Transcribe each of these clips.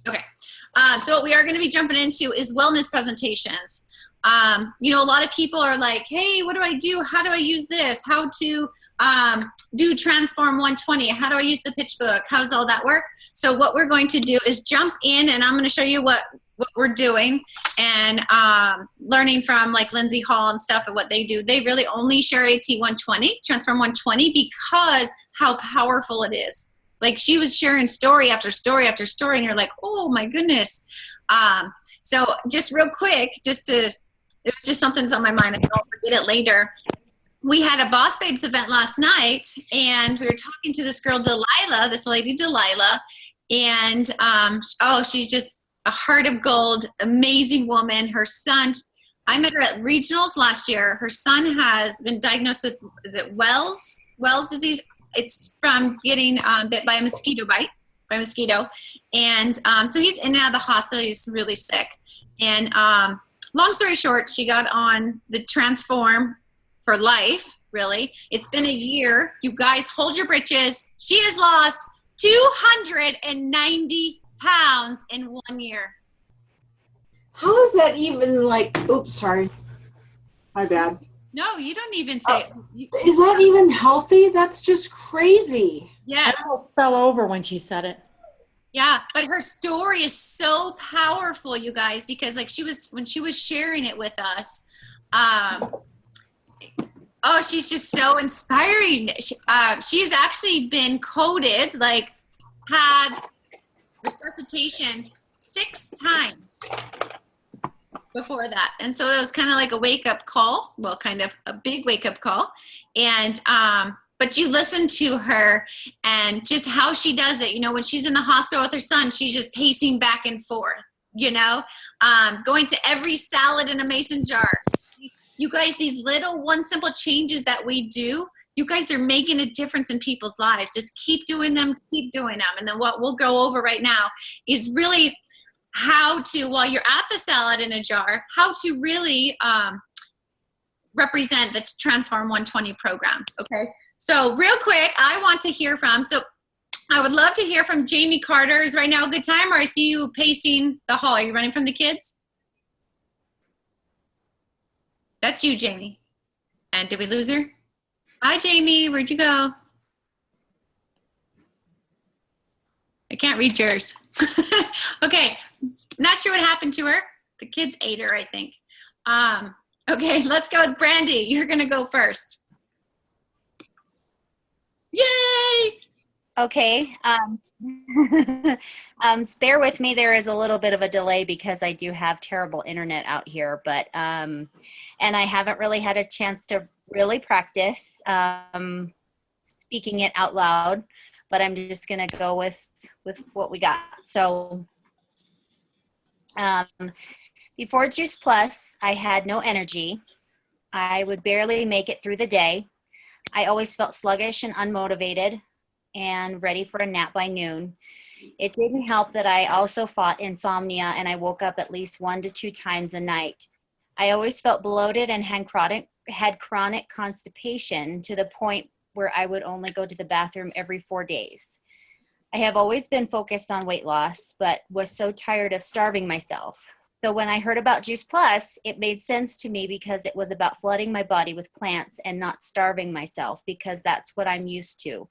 Okay. So what we are going to be jumping into is wellness presentations. You know, a lot of people are like, hey, what do I do? How do I use this? How to do Transform 120? How do I use the Pitchbook? How does all that work? So what we're going to do is jump in, and I'm going to show you what we're doing, and learning from like Lindsay Hall and stuff and what they do. They really only share AT 120, Transform 120, because how powerful it is. Like, she was sharing story after story after story, and you're like, oh my goodness. So just real quick, it was just something's on my mind. I don't forget it later. We had a Boss Babes event last night, and we were talking to this girl, Delilah, this lady, Delilah. And, oh, she's just a heart of gold, amazing woman. Her son, I met her at regionals last year. Her son has been diagnosed with, is it Wells disease? It's from getting bit by a mosquito And so he's in and out of the hospital. He's really sick. And long story short, she got on the Transform for life, really. It's been a year. You guys, hold your britches. She has lost 290 pounds in 1 year. How is that even like, oops, sorry. My bad. No, you don't even say. Is that even healthy? That's just crazy. Yes. I almost fell over when she said it. Yeah, but her story is so powerful, you guys, because like when she was sharing it with us, oh, she's just so inspiring. She has actually been coded, like, had resuscitation 6 times before that. And so it was kind of like a wake-up call, well, kind of a big wake-up call. And but you listen to her and just how she does it. You know, when she's in the hospital with her son, she's just pacing back and forth, you know, going to every salad in a mason jar. You guys, these little one simple changes that we do, you guys, they're making a difference in people's lives. Just keep doing them, keep doing them. And then what we'll go over right now is really how to, while you're at the salad in a jar, how to really represent the Transform 120 program, okay? So real quick, I want to hear from, so I would love to hear from Jamie Carter. Is right now a good time, or I see you pacing the hall? Are you running from the kids? That's you, Jamie. And did we lose her? Hi, Jamie. Where'd you go? I can't read yours. Okay. Not sure what happened to her. The kids ate her, I think. Okay, let's go with Brandy. You're going to go first. Yay! Okay. Bear with me. There is a little bit of a delay because I do have terrible internet out here, but and I haven't really had a chance to really practice speaking it out loud, but I'm just going to go with what we got. So before Juice Plus, I had no energy. I would barely make it through the day. I always felt sluggish and unmotivated and ready for a nap by noon. It didn't help that I also fought insomnia, and I woke up at least 1 to 2 times a night. I always felt bloated and had chronic constipation to the point where I would only go to the bathroom every 4 days. I have always been focused on weight loss, but was so tired of starving myself. So when I heard about Juice Plus, it made sense to me because it was about flooding my body with plants and not starving myself, because that's what I'm used to.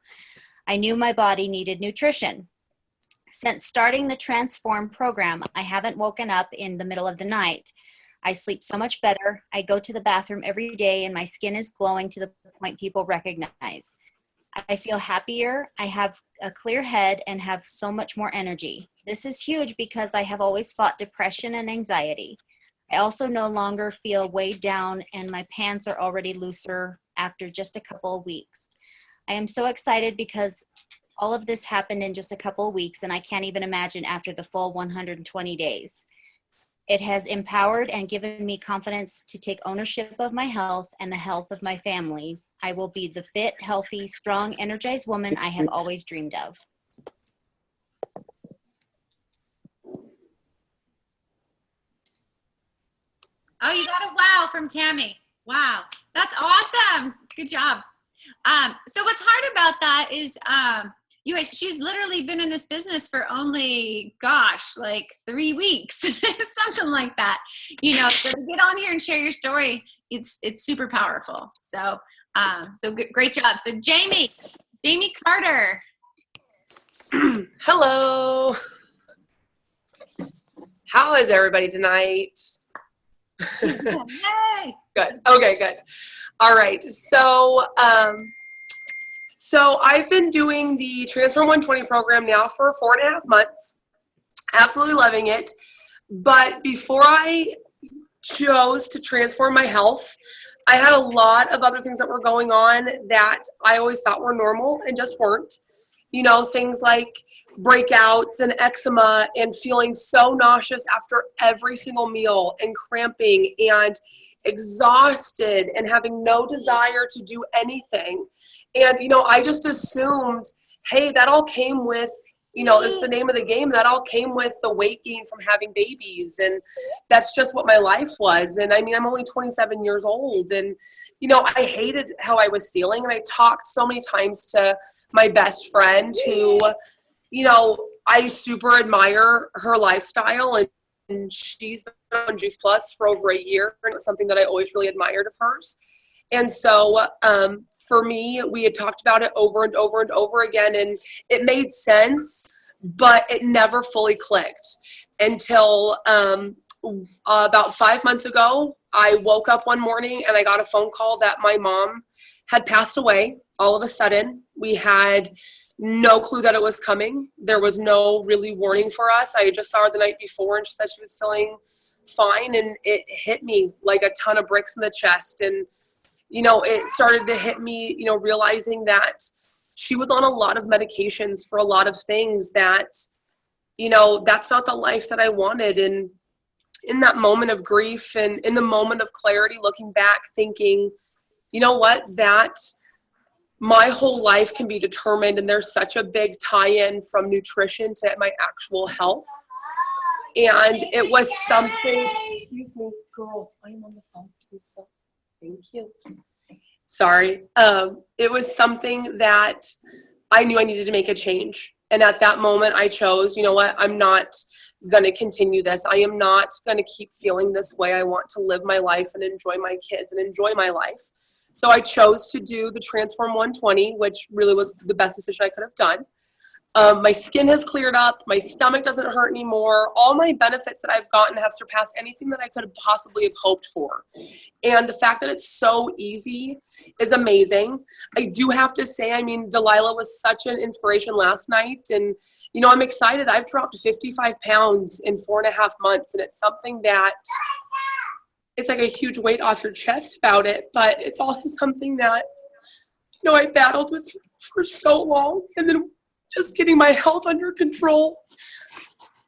I knew my body needed nutrition. Since starting the Transform program, I haven't woken up in the middle of the night. I sleep so much better. I go to the bathroom every day and my skin is glowing to the point people recognize. I feel happier. I have a clear head and have so much more energy. This is huge because I have always fought depression and anxiety. I also no longer feel weighed down, and my pants are already looser after just a couple of weeks. I am so excited because all of this happened in just a couple of weeks, and I can't even imagine after the full 120 days. It has empowered and given me confidence to take ownership of my health and the health of my families. I will be the fit, healthy, strong, energized woman I have always dreamed of. Oh, you got a wow from Tammy. Wow, that's awesome. Good job. So what's hard about that is You guys, she's literally been in this business for only, gosh, like 3 weeks, something like that. You know, so to get on here and share your story, it's super powerful. So, great job. So Jamie Carter. Hello. How is everybody tonight? Hey. Good. Okay, good. All right. So I've been doing the Transform 120 program now for 4.5 months. Absolutely loving it. But before I chose to transform my health, I had a lot of other things that were going on that I always thought were normal and just weren't. You know, things like breakouts and eczema and feeling so nauseous after every single meal and cramping and exhausted and having no desire to do anything. And, you know, I just assumed, hey, that all came with, you know, it's the name of the game. That all came with the weight gain from having babies. And that's just what my life was. And I mean, I'm only 27 years old. And, you know, I hated how I was feeling. And I talked so many times to my best friend who, you know, I super admire her lifestyle. And she's been on Juice Plus for over a year. And it was something that I always really admired of hers. And so, for me, we had talked about it over and over and over again, and it made sense, but it never fully clicked until about 5 months ago. I woke up one morning and I got a phone call that my mom had passed away all of a sudden. We had no clue that it was coming. There was no really warning for us. I just saw her the night before and she said she was feeling fine, and it hit me like a ton of bricks in the chest. And you know, it started to hit me, you know, realizing that she was on a lot of medications for a lot of things that, you know, that's not the life that I wanted. And in that moment of grief and in the moment of clarity, looking back, thinking, you know what, that my whole life can be determined, and there's such a big tie-in from nutrition to my actual health. And it was something, excuse me, girls, I'm on the phone, please stop. Thank you. Sorry. It was something that I knew I needed to make a change. And at that moment, I chose, you know what, I'm not going to continue this. I am not going to keep feeling this way. I want to live my life and enjoy my kids and enjoy my life. So I chose to do the Transform 120, which really was the best decision I could have done. My skin has cleared up. My stomach doesn't hurt anymore. All my benefits that I've gotten have surpassed anything that I could have possibly have hoped for. And the fact that it's so easy is amazing. I do have to say, I mean, Delilah was such an inspiration last night. And, you know, I'm excited. I've dropped 55 pounds in 4.5 months. And it's something that it's like a huge weight off your chest about it. But it's also something that, you know, I battled with for so long. And then just getting my health under control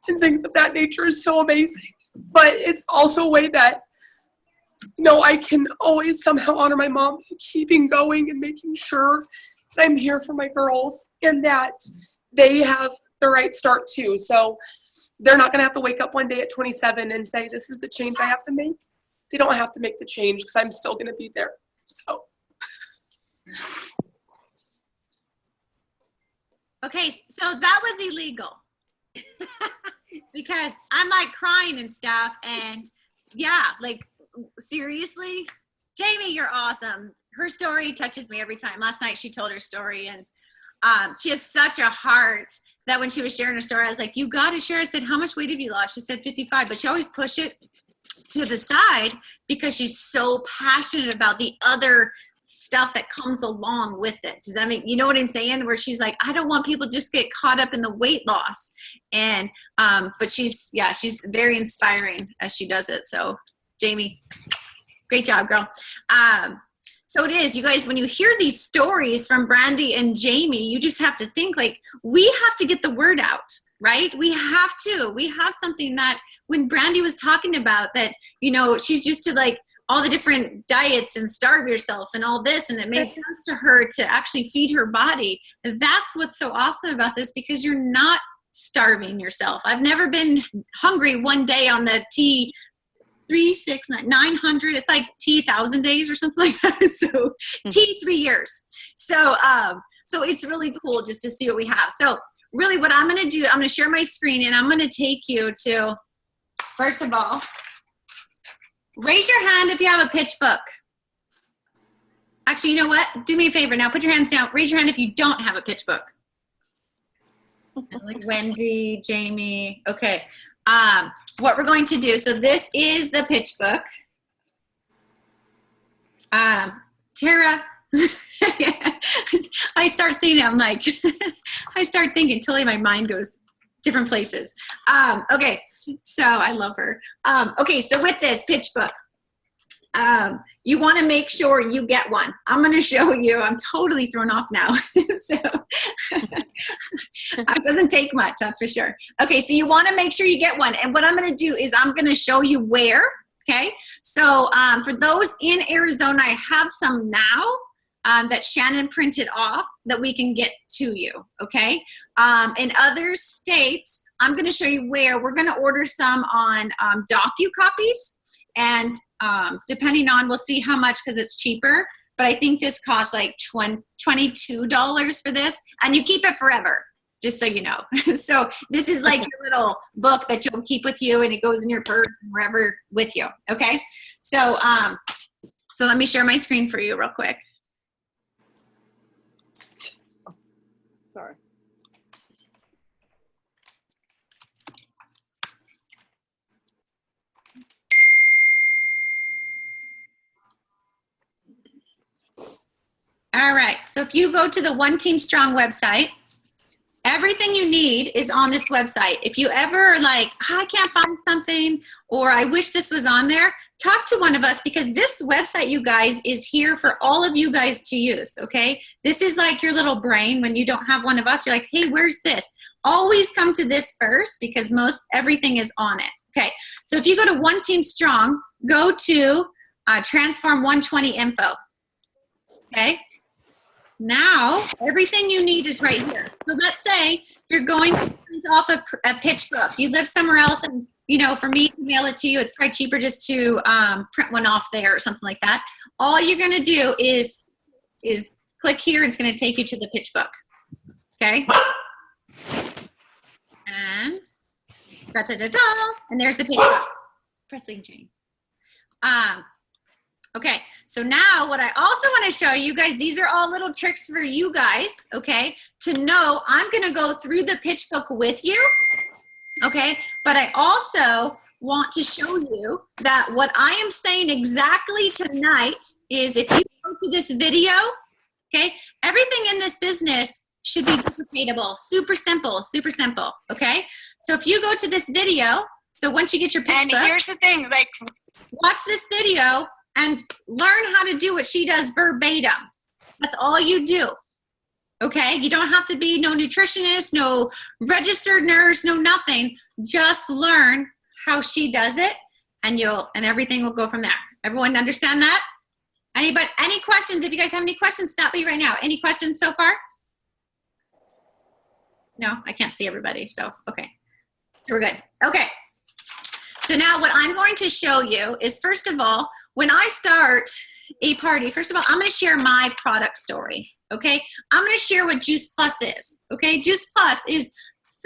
and things of that nature is so amazing. But it's also a way that, you know, I can always somehow honor my mom, keeping going and making sure that I'm here for my girls and that they have the right start too. So they're not going to have to wake up one day at 27 and say, this is the change I have to make. They don't have to make the change because I'm still going to be there. So. Okay, so that was illegal because I'm like crying and stuff. And yeah, like seriously, Jamie, you're awesome. Her story touches me every time. Last night she told her story, and she has such a heart that when she was sharing her story, I was like, you got to share. I said, how much weight have you lost? She said 55, but she always pushed it to the side because she's so passionate about the other stuff that comes along with it. Does that make, you know what I'm saying? Where she's like, I don't want people to just get caught up in the weight loss. And, but she's very inspiring as she does it. So Jamie, great job, girl. So it is, you guys, when you hear these stories from Brandy and Jamie, you just have to think like, we have to get the word out, right? We have something that when Brandy was talking about that, you know, she's used to like, all the different diets and starve yourself and all this. And it made sense to her to actually feed her body. And that's what's so awesome about this, because you're not starving yourself. I've never been hungry one day on the T369 900. It's like T 1,000 days or something like that. So T 3 years. So So it's really cool just to see what we have. So really what I'm going to do, I'm going to share my screen and I'm going to take you to, first of all, raise your hand if you have a Pitchbook. Actually, you know what? Do me a favor now. Put your hands down. Raise your hand if you don't have a Pitchbook. Like Wendy, Jamie. Okay. What we're going to do. So this is the Pitchbook. Tara. I start seeing it. I'm like, I start thinking. Totally, my mind goes different places. Okay. So I love her. Okay. So with this Pitchbook. You want to make sure you get one. I'm going to show you. I'm totally thrown off now. So it doesn't take much, that's for sure. Okay, so you want to make sure you get one. And what I'm going to do is I'm going to show you where. Okay, so for those in Arizona, I have some now that Shannon printed off that we can get to you. Okay, in other states, I'm going to show you where. We're going to order some on docu-copies. And depending on, we'll see how much because it's cheaper. But I think this costs like $22 for this. And you keep it forever, just so you know. So this is like your little book that you'll keep with you and it goes in your purse and wherever with you. Okay. So, so let me share my screen for you real quick. Sorry. All right, so if you go to the One Team Strong website, everything you need is on this website. If you ever are like, oh, I can't find something, or I wish this was on there, talk to one of us because this website, you guys, is here for all of you guys to use, okay? This is like your little brain. When you don't have one of us, you're like, hey, where's this? Always come to this first because everything is on it, okay? So if you go to One Team Strong, go to Transform 120 info, okay? Now, everything you need is right here. So let's say you're going to print off a Pitchbook. You live somewhere else and, you know, for me to mail it to you, it's probably cheaper just to print one off there or something like that. All you're going to do is click here and it's going to take you to the Pitchbook. Okay? And da-da-da-da, and there's the Pitchbook. Pressing Jane. Okay, so now what I also want to show you guys, these are all little tricks for you guys, okay, to know I'm going to go through the Pitchbook with you, okay, but I also want to show you that what I am saying exactly tonight is if you go to this video, okay, everything in this business should be duplicatable, super simple, okay? So if you go to this video, so once you get your Pitchbook, and here's the thing, like, watch this video and learn how to do what she does verbatim. That's all you do, okay? You don't have to be no nutritionist, no registered nurse, no nothing. Just learn how she does it, and everything will go from there. Everyone understand that? Any questions? If you guys have any questions, stop me right now. Any questions so far? No, I can't see everybody, so okay. So we're good. Okay. So now what I'm going to show you is, first of all, when I start a party, first of all, I'm going to share my product story, okay? I'm going to share what Juice Plus is, okay? Juice Plus is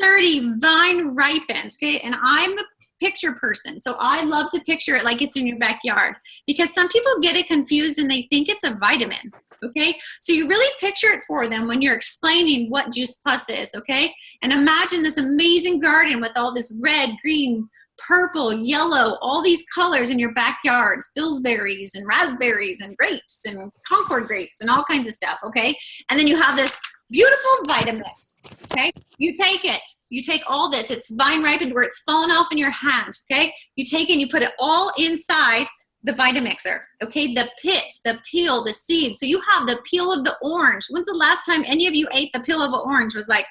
30 vine ripened, okay? And I'm the picture person, so I love to picture it like it's in your backyard because some people get it confused and they think it's a vitamin, okay? So you really picture it for them when you're explaining what Juice Plus is, okay? And imagine this amazing garden with all this red, green, purple, yellow, all these colors in your backyards, Pillsburies and raspberries and grapes and Concord grapes and all kinds of stuff, okay? And then you have this beautiful Vitamix, okay? You take it, you take all this, it's vine ripened where it's fallen off in your hand, okay? You take it and you put it all inside the Vitamixer, okay? The pits, the peel, the seeds. So you have the peel of the orange. When's the last time any of you ate the peel of an orange was like,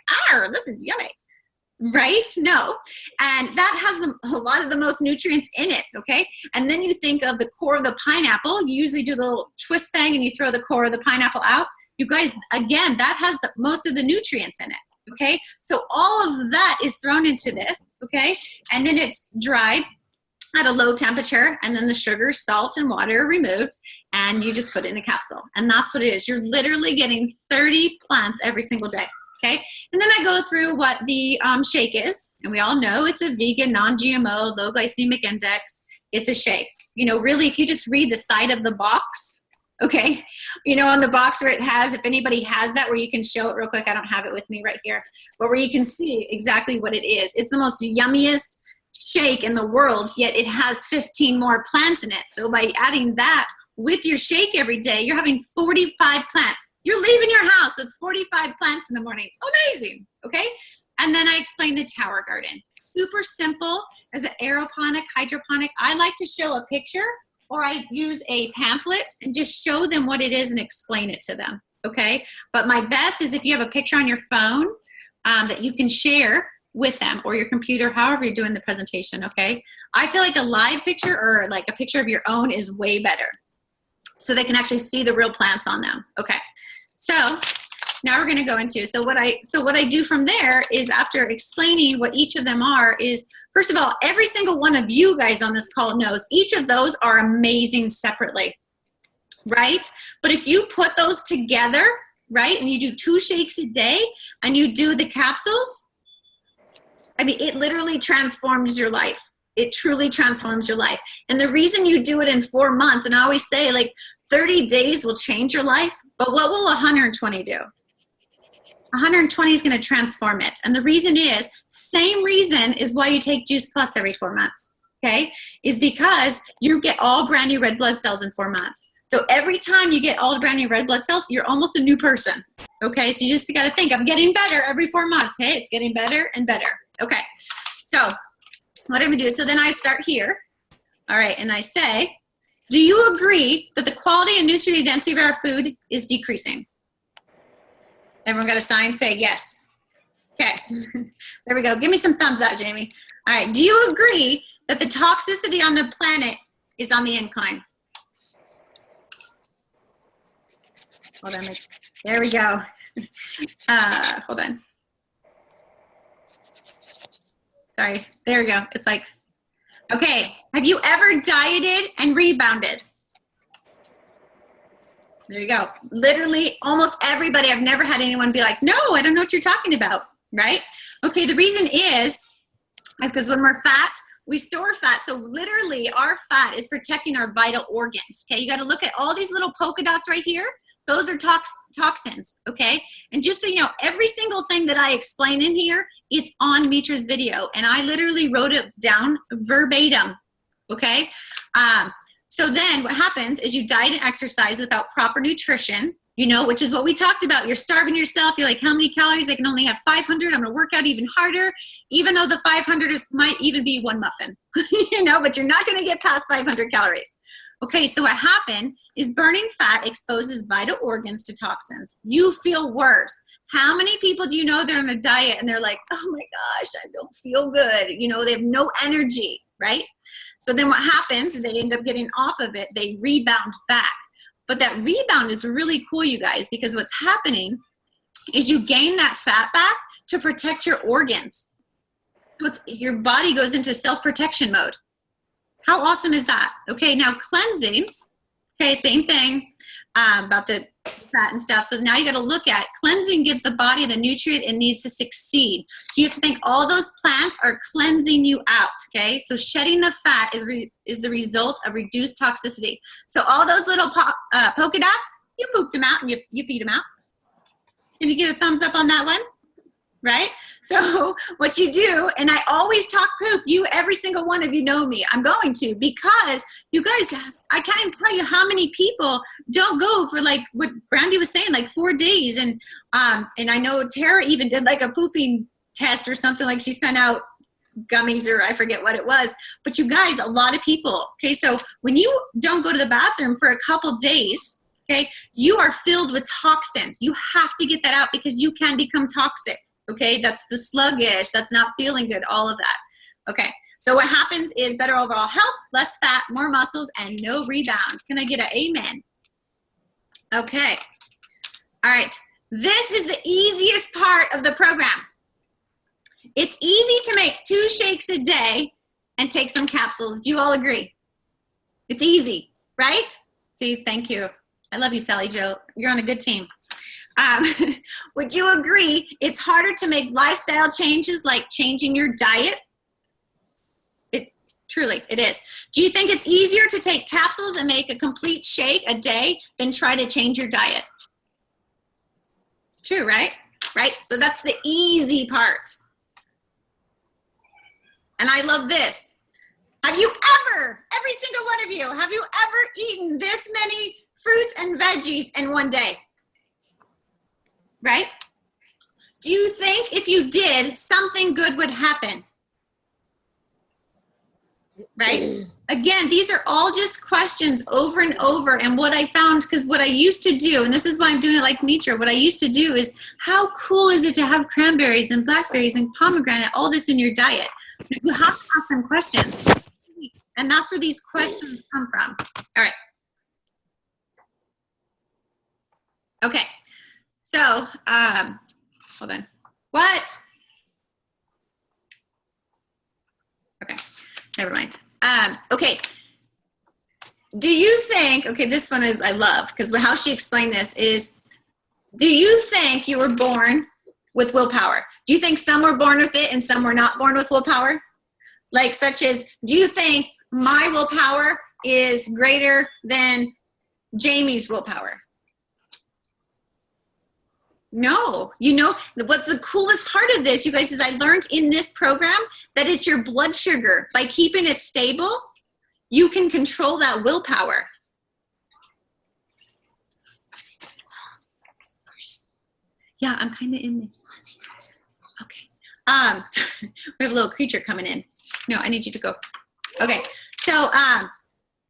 this is yummy? Right? No. And that has a lot of the most nutrients in it, okay? And then you think of the core of the pineapple. You usually do the little twist thing and you throw the core of the pineapple out. You guys, again, that has most of the nutrients in it, okay? So all of that is thrown into this, okay? And then it's dried. at a low temperature, and then the sugar, salt, and water are removed, and you just put it in a capsule. And that's what it is. You're literally getting 30 plants every single day. Okay, and then I go through what the shake is, and we all know it's a vegan, non-GMO, low glycemic index. It's a shake. You know, really, if you just read the side of the box, okay, you know, on the box where it has, if anybody has that, where you can show it real quick, I don't have it with me right here, but where you can see exactly what it is. It's the most yummiest shake in the world, yet it has 15 more plants in it. So by adding that with your shake every day, you're having 45 plants. You're leaving your house with 45 plants in the morning. Amazing, okay? And then I explain the tower garden. Super simple as an aeroponic, hydroponic. I like to show a picture, or I use a pamphlet and just show them what it is and explain it to them, okay? But my best is if you have a picture on your phone that you can share with them, or your computer, however you're doing the presentation, okay? I feel like a live picture or like a picture of your own is way better, so they can actually see the real plants on them. Okay, so now we're going to go into, so what I do from there is, after explaining what each of them are, is, first of all, every single one of you guys on this call knows each of those are amazing separately, right? But if you put those together, right, and you do 2 shakes a day and you do the capsules, I mean, it literally transforms your life. It truly transforms your life. And the reason you do it in 4 months, and I always say, like, 30 days will change your life, but what will 120 do? 120 is going to transform it. And the reason is, same reason is why you take Juice Plus every 4 months, okay? Is because you get all brand new red blood cells in 4 months. So every time you get all the brand new red blood cells, you're almost a new person, okay? So you just got to think, I'm getting better every 4 months. Hey, it's getting better and better. Okay, so what I'm gonna do, so then I start here, all right, and I say, do you agree that the quality and nutrient density of our food is decreasing? Everyone got a sign? Say yes. Okay, there we go. Give me some thumbs up, Jamie. All right, do you agree that the toxicity on the planet is on the incline? Hold on, there we go. Hold on. Sorry, there we go. It's like, okay, have you ever dieted and rebounded? There you go. Literally almost everybody. I've never had anyone be like, no, I don't know what you're talking about, right? Okay, the reason is because when we're fat, we store fat. So literally our fat is protecting our vital organs, okay? You got to look at all these little polka dots right here. Those are toxins, okay? And just so you know, every single thing that I explain in here, it's on Mitra's video, and I literally wrote it down verbatim, okay? So then what happens is you diet and exercise without proper nutrition, you know, which is what we talked about. You're starving yourself. You're like, how many calories? I can only have 500. I'm going to work out even harder, even though the 500 might even be 1 muffin, you know, but you're not going to get past 500 calories. Okay, so what happened is burning fat exposes vital organs to toxins. You feel worse. How many people do you know they're on a diet and they're like, oh my gosh, I don't feel good. You know, they have no energy, right? So then what happens, they end up getting off of it, they rebound back. But that rebound is really cool, you guys, because what's happening is you gain that fat back to protect your organs. Your body goes into self-protection mode. How awesome is that? Okay, now cleansing, okay, same thing about the fat and stuff. So now you got to look at cleansing gives the body the nutrient it needs to succeed. So you have to think all those plants are cleansing you out, okay? So shedding the fat is the result of reduced toxicity. So all those little polka dots, you pooped them out and you peed them out. Can you get a thumbs up on that one? Right? So what you do, and I always talk poop, every single one of you know me. I'm going to, because you guys, I can't even tell you how many people don't go for, like what Brandy was saying, like 4 days. And I know Tara even did like a pooping test or something, like she sent out gummies or I forget what it was. But you guys, a lot of people, okay, so when you don't go to the bathroom for a couple days, okay, you are filled with toxins. You have to get that out because you can become toxic. Okay, that's the sluggish, that's not feeling good, all of that. Okay, so what happens is better overall health, less fat, more muscles, and no rebound. Can I get an amen? Okay, all right. This is the easiest part of the program. It's easy to make 2 shakes a day and take some capsules. Do you all agree? It's easy, right? See, thank you. I love you, Sally Jo. You're on a good team. Would you agree it's harder to make lifestyle changes like changing your diet? Truly, it is. Do you think it's easier to take capsules and make a complete shake a day than try to change your diet? It's true, right? Right? So that's the easy part. And I love this. Have you ever, every single one of you, have you ever eaten this many fruits and veggies in one day? Right? Do you think if you did, something good would happen? Right? Again, these are all just questions over and over. And what I found, because what I used to do, and this is why I'm doing it like Mitra, what I used to do is, how cool is it to have cranberries and blackberries and pomegranate, all this in your diet? You have to ask them questions. And that's where these questions come from. All right. Okay. So, hold on. What? Okay. Never mind. Okay. Do you think, okay, this one is, I love, because how she explained this is, do you think you were born with willpower? Do you think some were born with it and some were not born with willpower? Like, such as, do you think my willpower is greater than Jamie's willpower? No. You know, what's the coolest part of this, you guys, is I learned in this program that it's your blood sugar. By keeping it stable, you can control that willpower. Yeah, I'm kind of in this. Okay. We have a little creature coming in. No, I need you to go. Okay. So,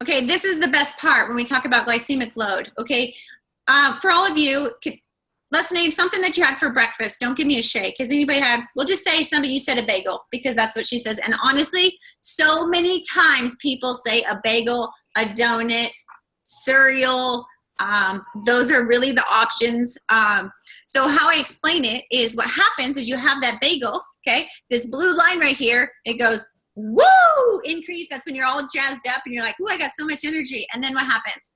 okay, this is the best part when we talk about glycemic load. Okay. For all of you, let's name something that you had for breakfast. Don't give me a shake. Has anybody had, we'll just say somebody, you said a bagel, because that's what she says. And honestly, so many times people say a bagel, a donut, cereal. Those are really the options. So how I explain it is, what happens is you have that bagel, okay? This blue line right here, it goes, woo, increase. That's when you're all jazzed up and you're like, ooh, I got so much energy. And then what happens?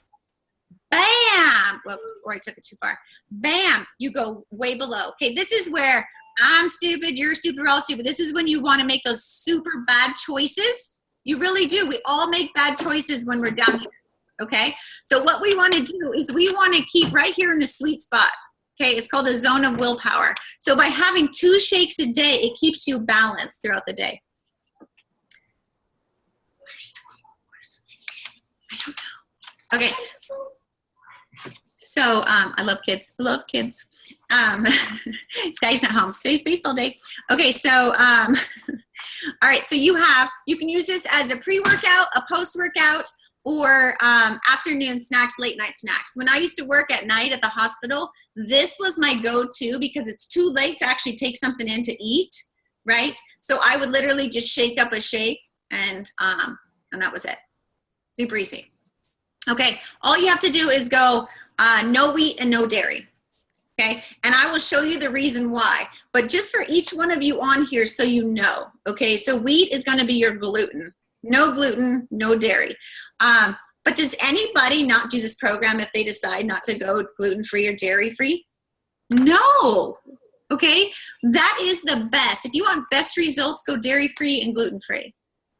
Bam! Whoops, or I took it too far. Bam! You go way below. Okay, this is where I'm stupid, you're stupid, we're all stupid. This is when you want to make those super bad choices. You really do. We all make bad choices when we're down here. Okay, so what we want to do is we want to keep right here in the sweet spot. Okay, it's called a zone of willpower. So by having 2 shakes a day, it keeps you balanced throughout the day. I don't know. Okay. So I love kids. I love kids. Daddy's not home. Today's baseball day. Okay, so all right. So you can use this as a pre-workout, a post-workout, or afternoon snacks, late night snacks. When I used to work at night at the hospital, this was my go-to because it's too late to actually take something in to eat, right? So I would literally just shake up a shake, and that was it. Super easy. Okay, all you have to do is go no wheat and no dairy. Okay, and I will show you the reason why. But just for each one of you on here, so you know. Okay, so wheat is going to be your gluten. No gluten, no dairy. But does anybody not do this program if they decide not to go gluten-free or dairy-free? No. Okay, that is the best. If you want best results, go dairy-free and gluten-free.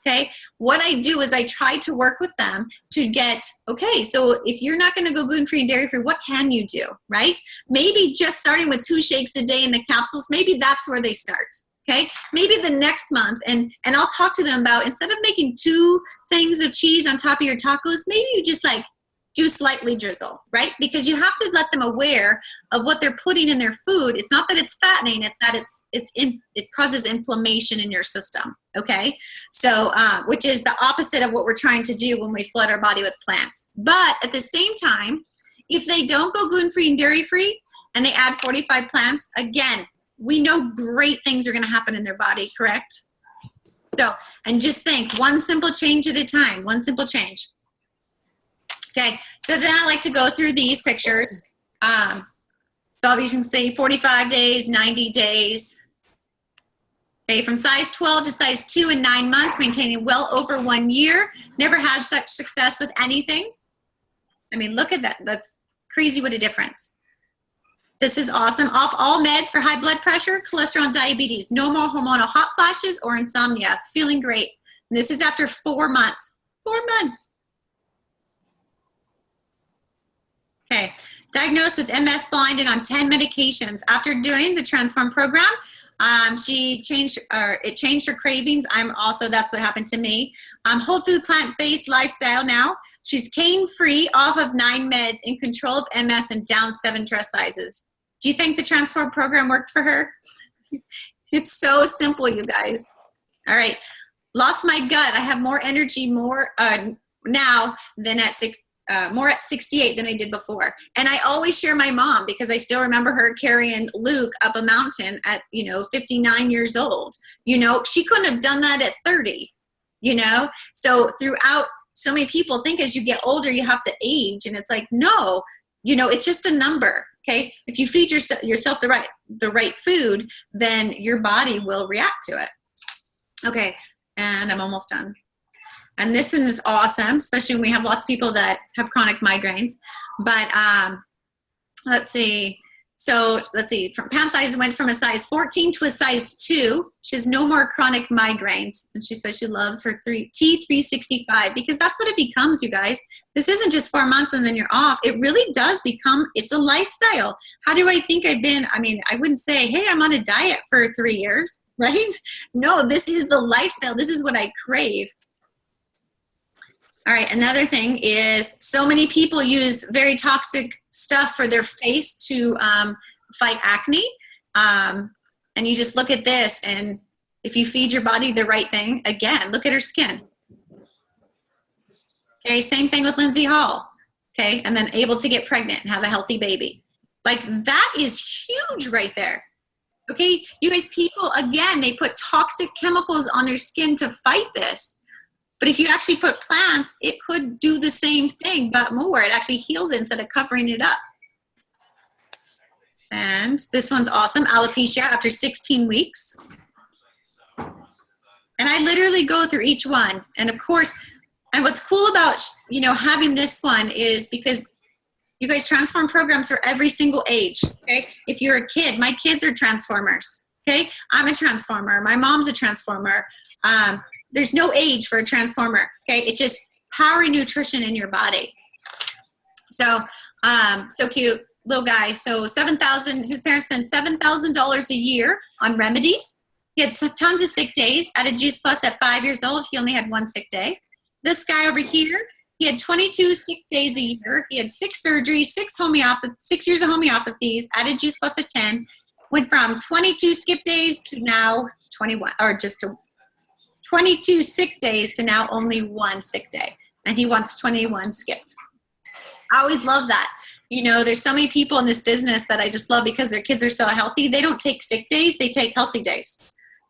Okay, what I do is I try to work with them to get, okay, so if you're not going to go gluten-free and dairy-free, what can you do, right? Maybe just starting with 2 shakes a day in the capsules, maybe that's where they start, okay? Maybe the next month, and I'll talk to them about, instead of making 2 things of cheese on top of your tacos, maybe you just like do slightly drizzle, right? Because you have to let them aware of what they're putting in their food. It's not that it's fattening, it's that it causes inflammation in your system, okay? So, which is the opposite of what we're trying to do when we flood our body with plants. But at the same time, if they don't go gluten-free and dairy-free, and they add 45 plants, again, we know great things are gonna happen in their body, correct? So, and just think, one simple change at a time, one simple change. Okay, so then I like to go through these pictures. So you can say 45 days, 90 days. Okay, from size 12 to size 2 in 9 months, maintaining well over 1 year. Never had such success with anything. I mean, look at that. That's crazy what a difference. This is awesome. Off all meds for high blood pressure, cholesterol, and diabetes. No more hormonal hot flashes or insomnia. Feeling great. And this is after 4 months. 4 months. Okay. Diagnosed with MS, blind, and on 10 medications. After doing the Transform program, it changed her cravings. That's what happened to me. Whole food, plant-based lifestyle now. She's cane-free, off of 9 meds, in control of MS, and down 7 dress sizes. Do you think the Transform program worked for her? It's so simple, you guys. All right. Lost my gut. I have more energy now than at 68 than I did before. And I always share my mom because I still remember her carrying Luke up a mountain at, 59 years old. She couldn't have done that at 30, So throughout, so many people think as you get older, you have to age. And it's like, no, it's just a number. Okay. If you feed yourself the right food, then your body will react to it. Okay. And I'm almost done. And this one is awesome, especially when we have lots of people that have chronic migraines. But let's see. So let's see. From pant size, went from a size 14 to a size 2. She has no more chronic migraines. And she says she loves her T365 because that's what it becomes, you guys. This isn't just 4 months and then you're off. It really does become, it's a lifestyle. How do I think I've been? I mean, I wouldn't say, hey, I'm on a diet for 3 years, right? No, this is the lifestyle. This is what I crave. All right, another thing is so many people use very toxic stuff for their face to fight acne. And you just look at this, and if you feed your body the right thing, again, look at her skin. Okay, same thing with Lindsay Hall. Okay, and then able to get pregnant and have a healthy baby. Like, that is huge right there. Okay, you guys, people, again, they put toxic chemicals on their skin to fight this. But if you actually put plants, it could do the same thing, but more. It actually heals it instead of covering it up. And this one's awesome. Alopecia after 16 weeks. And I literally go through each one. And of course, and what's cool about, having this one is because you guys, Transform programs for every single age, okay? If you're a kid, my kids are Transformers, okay? I'm a Transformer. My mom's a Transformer. There's no age for a Transformer, okay? It's just power and nutrition in your body. So, so cute, little guy. So his parents spent $7,000 a year on remedies. He had tons of sick days. At a Juice Plus at 5 years old, he only had 1 sick day. This guy over here, he had 22 sick days a year. He had 6 surgeries, 6 years of homeopathies, added Juice Plus at 10, went from 22 skip days to now 21, or just to 22 sick days to now only 1 sick day. And he wants 21 skipped. I always love that. There's so many people in this business that I just love because their kids are so healthy. They don't take sick days, they take healthy days.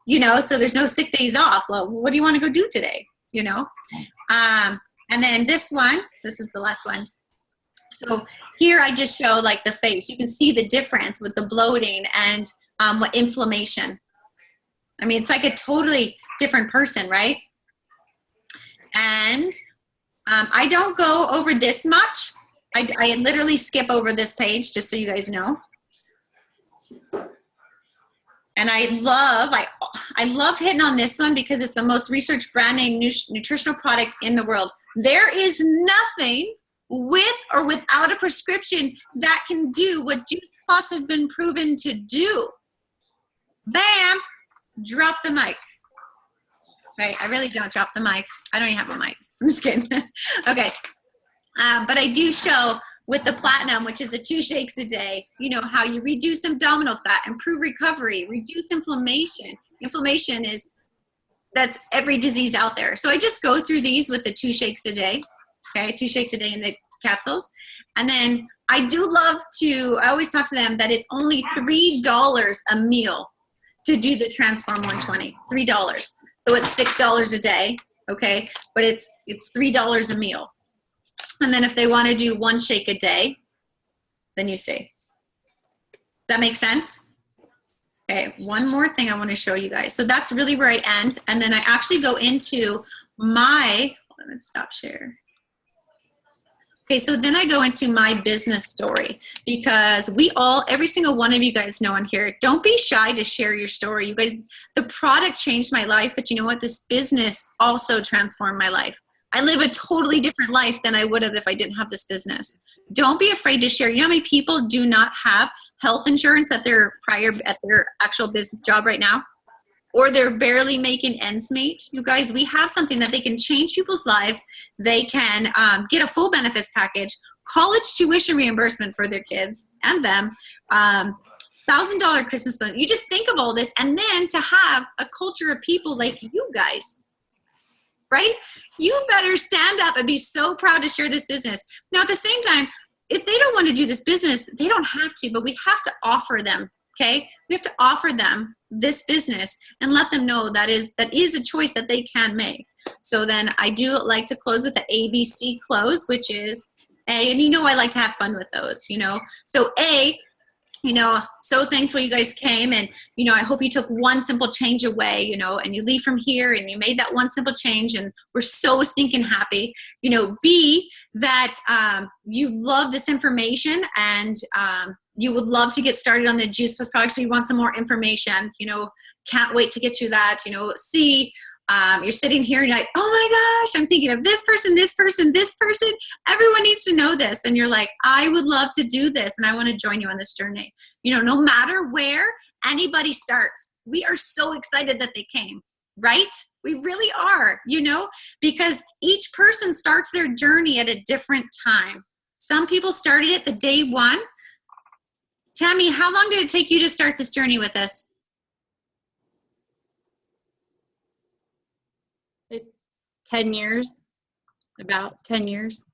So there's no sick days off. Well, what do you want to go do today? And then this is the last one. So here I just show like the face. You can see the difference with the bloating and what inflammation. I mean, it's like a totally different person, right? And I don't go over this much. I literally skip over this page just so you guys know. And I love hitting on this one because it's the most researched brand name nutritional product in the world. There is nothing with or without a prescription that can do what Juice Plus has been proven to do. Bam! Drop the mic. Right, I really don't drop the mic. I don't even have a mic. I'm just kidding. Okay. But I do show with the platinum, which is the 2 shakes a day, how you reduce abdominal fat, improve recovery, reduce inflammation. Inflammation that's every disease out there. So I just go through these with the 2 shakes a day. Okay, 2 shakes a day in the capsules. And then I always talk to them that it's only $3 a meal to do the Transform 120, $3. So it's $6 a day, okay? But it's $3 a meal. And then if they want to do 1 shake a day, then you see. Does that make sense? Okay, one more thing I want to show you guys. So that's really where I end. And then I actually go into my, let me stop share. Okay, so then I go into my business story, because every single one of you guys know on here, don't be shy to share your story. You guys, the product changed my life, but you know what? This business also transformed my life. I live a totally different life than I would have if I didn't have this business. Don't be afraid to share. You know how many people do not have health insurance at their actual business job right now? Or they're barely making ends meet. You guys, we have something that they can change people's lives. They can get a full benefits package, college tuition reimbursement for their kids and them, $1,000 Christmas bonus. You just think of all this, and then to have a culture of people like you guys, right? You better stand up and be so proud to share this business. Now, at the same time, if they don't want to do this business, they don't have to, but we have to offer them, okay? We have to offer them this business and let them know that is a choice that they can make. So then I do like to close with the ABC close, which is A, and you know I like to have fun with those, you know. So A, you know, so thankful you guys came, and, you know, I hope you took one simple change away, you know, and you leave from here and you made that one simple change, and we're so stinking happy. You know, B, that you love this information, and you would love to get started on the Juice Plus product, so you want some more information, you know, can't wait to get you that. You know, C, you're sitting here and you're like, oh my gosh, I'm thinking of this person, this person, this person. Everyone needs to know this. And you're like, I would love to do this, and I want to join you on this journey. You know, no matter where anybody starts, we are so excited that they came, right? We really are, you know, because each person starts their journey at a different time. Some people started it the day one. Tammy, how long did it take you to start this journey with us? 10 years, about 10 years.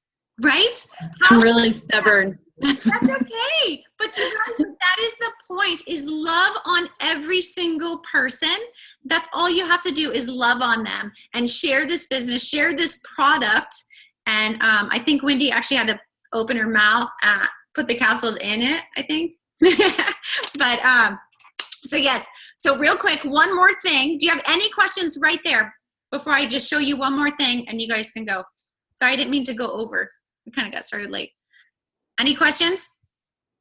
Right? I'm really stubborn. That's okay. But you guys, that is the point, is love on every single person. That's all you have to do, is love on them and share this business, share this product. And I think Wendy actually had to open her mouth, put the capsules in it, I think. But so yes. So real quick, one more thing. Do you have any questions right there before I just show you one more thing and you guys can go? Sorry, I didn't mean to go over. We kind of got started late. Any questions?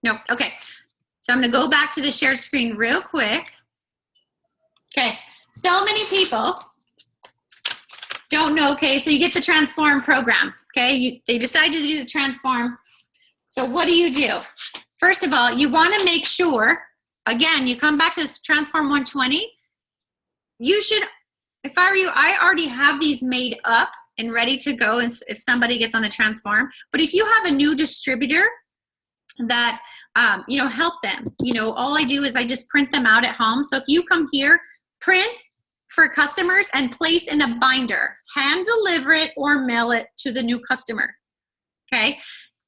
No. Okay. So I'm going to go back to the share screen real quick. Okay. So many people don't know. Okay. So you get the Transform program. Okay. They decided to do the Transform. So what do? First of all, you want to make sure, again, you come back to this Transform 120. You should, if I were you, I already have these made up and ready to go if somebody gets on the Transform. But if you have a new distributor that, you know, help them, you know, all I do is I just print them out at home. So if you come here, print for customers and place in a binder, hand deliver it or mail it to the new customer. Okay.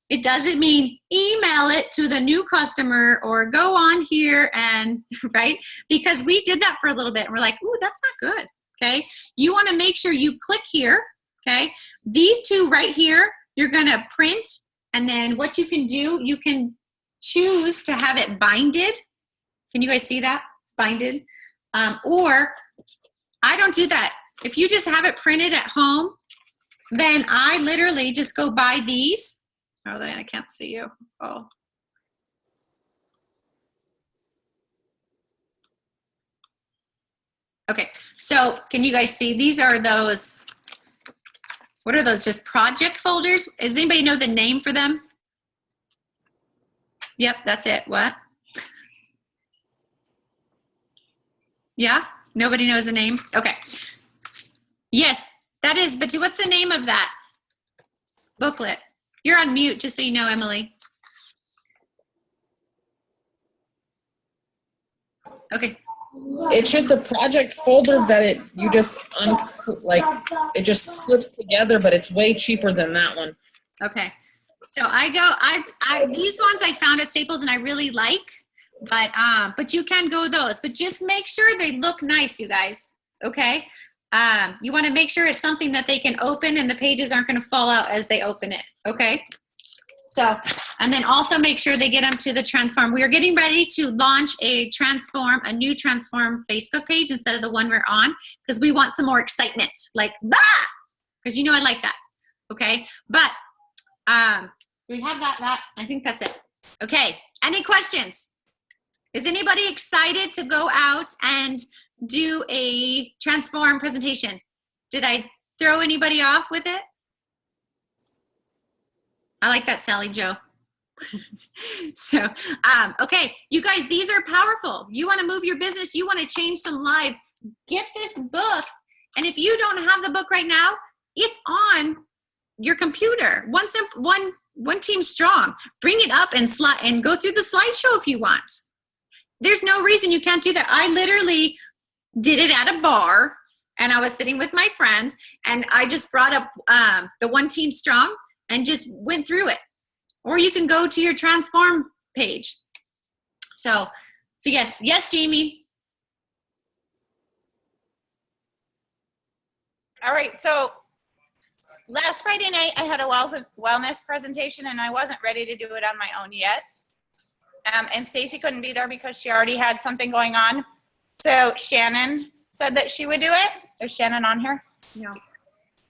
It doesn't mean email it to the new customer or go on here and, right? Because we did that for a little bit and we're like, ooh, that's not good. Okay. You want to make sure you click here. Okay. These two right here, you're going to print. And then what you can do, you can choose to have it binded. Can you guys see that? It's binded. Or I don't do that. If you just have it printed at home, then I literally just go buy these. Oh, then I can't see you. Oh. Okay, so can you guys see? These are those, what are those, just project folders? Does anybody know the name for them? Yep, that's it. What? Yeah? Nobody knows the name? Okay. Yes, that is, but what's the name of that booklet? You're on mute, just so you know, Emily. Okay. It's just a project folder that you just it just slips together, but it's way cheaper than that one. Okay. So these ones I found at Staples and I really like, but you can go those, but just make sure they look nice, you guys. Okay. You want to make sure it's something that they can open and the pages aren't going to fall out as they open it. Okay. So And then also make sure they get them to the Transform. We are getting ready to launch a new Transform Facebook page instead of the one we're on, because we want some more excitement. Like, because you know I like that. Okay, but so we have that. I think that's it. Okay, any questions? Is anybody excited to go out and do a Transform presentation? Did I throw anybody off with it? I like that, Sally Joe. So, okay, you guys, these are powerful. You want to move your business, you want to change some lives, get this book. And if you don't have the book right now, it's on your computer. One team strong. Bring it up and go through the slideshow if you want. There's no reason you can't do that. I literally did it at a bar, and I was sitting with my friend, and I just brought up the One Team Strong and just went through it. Or you can go to your Transform page. So yes, Jamie. All right, so last Friday night I had a wellness presentation, and I wasn't ready to do it on my own yet. And Stacy couldn't be there because she already had something going on. So Shannon said that she would do it. Is Shannon on here? No,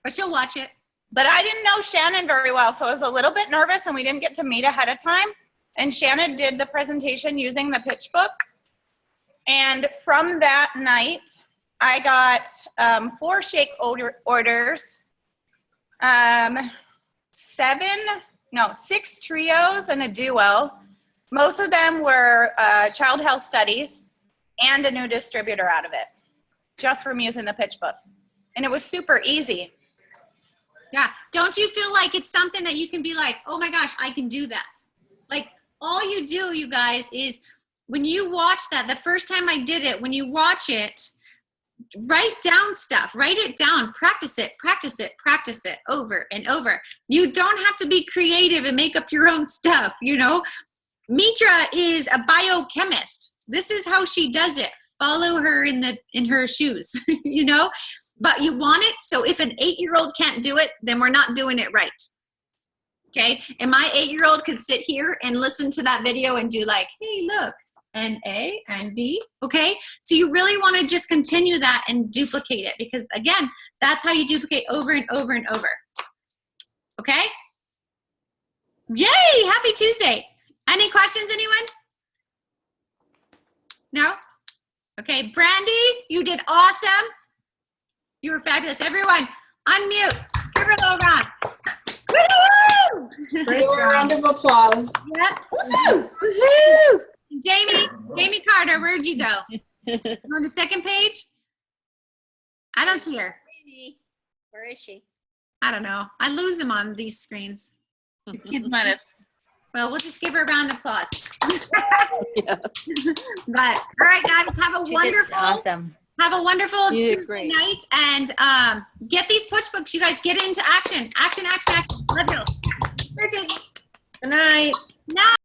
but she'll watch it. But I didn't know Shannon very well, so I was a little bit nervous, and we didn't get to meet ahead of time. And Shannon did the presentation using the Pitchbook. And from that night, I got 4 shake orders, 6 trios and a duo. Most of them were child health studies and a new distributor out of it, just from using the Pitchbook. And it was super easy. Yeah. Don't you feel like it's something that you can be like, oh my gosh, I can do that? Like, all you do, you guys, is when you watch that, the first time I did it, when you watch it, write down stuff, write it down, practice it over and over. You don't have to be creative and make up your own stuff, you know? Mitra is a biochemist. This is how she does it. Follow her in her shoes, you know? But you want it, so if an 8-year-old can't do it, then we're not doing it right. Okay? And my 8-year-old could sit here and listen to that video and do like, hey, look, and A and B, okay? So you really want to just continue that and duplicate it, because again, that's how you duplicate over and over and over. Okay? Yay! Happy Tuesday. Any questions, anyone? No? Okay, Brandy, you did awesome. You were fabulous. Everyone, unmute. Give her a little round. Woo-hoo! Give her a round of applause. Yep. Woo-hoo! Woo-hoo! Jamie Carter, where'd you go? On the second page? I don't see her. Where is she? I don't know. I lose them on these screens. The kids might have. Well, we'll just give her a round of applause. Yes. But all right, guys, have a wonderful, Awesome. have a wonderful You did Tuesday great. night, and get these push books. You guys get into action. Action. Love you. Good night. Night.